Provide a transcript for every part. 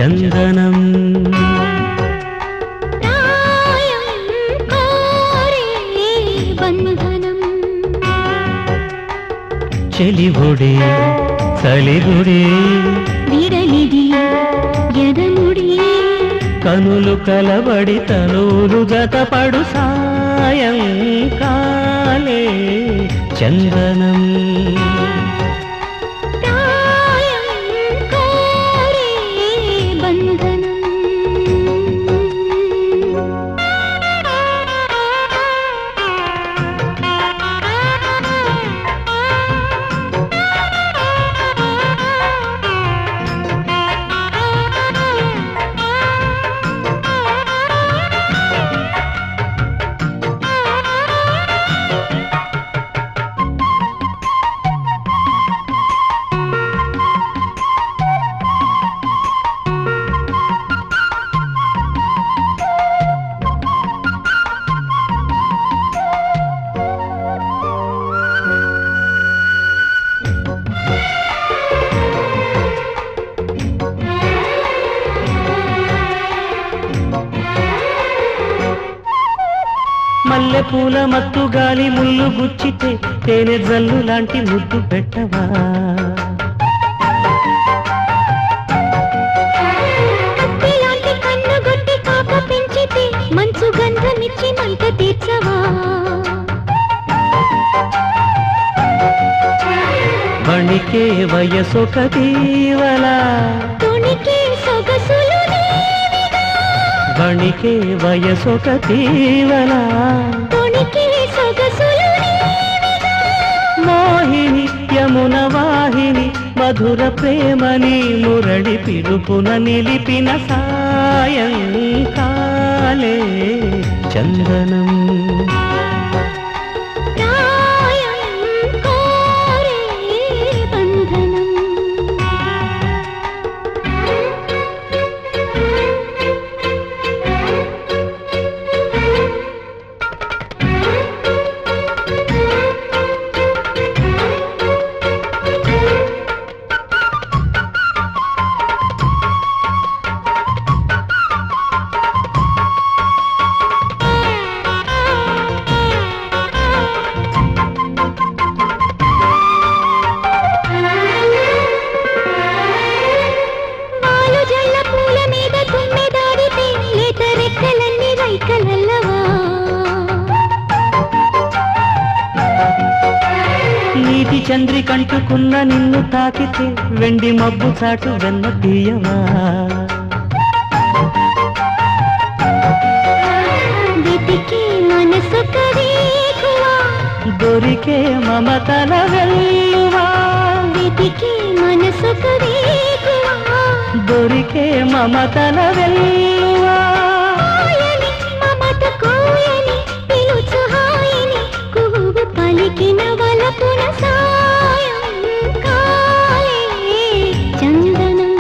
చందనం చెలిగుడి చలిగుడి విడలిది ఎదముడి కనులు కలబడి తనులు జతపడు సాయంకాలే చందనం మల్లె పూల మత్తు గాలి ముళ్ళు గుచ్చితే తేనె జల్లు లాంటి ముద్దు పెట్టవా కన్ను గుట్టి కాప పెంచితే మంచు గంధమిచ్చి మంట తీర్చవా వణికే వయసొక దీవలా తొణికే సొగసులు వణికే వయసొక దీవలా తొణికే సొగసులు మోహిని యమున వాహిని మధుర ప్రేమని మురళి పిలుపున నిలిపిన సాయంకాలే చందనం నీటి చంద్రి కంటుకున్న నిన్ను తాకితే వెండి మబ్బు చాటు వెన్న తీయవా వెతికే మనసు కరేకువా దొరికే మమతల వెల్లువా వెతికే మనసు కరేకువా దొరికే మమతల వెల్లువా మమత కోయని పిలుచు హాయని కుహు పలికిన వలపున సాయంకాలే చందనం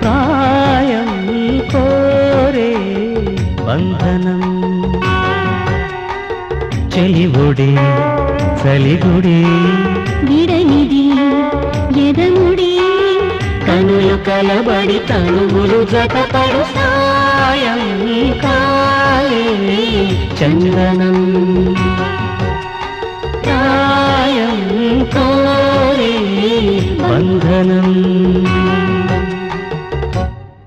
ప్రాయం కోరే బంధనం చెలిగుడి చలిగుడి విడనిది ఎదముడి కనులు కలబడి తనువులు జతపడు సాయంకాలే చందనం ప్రాయం కోరే బంధనం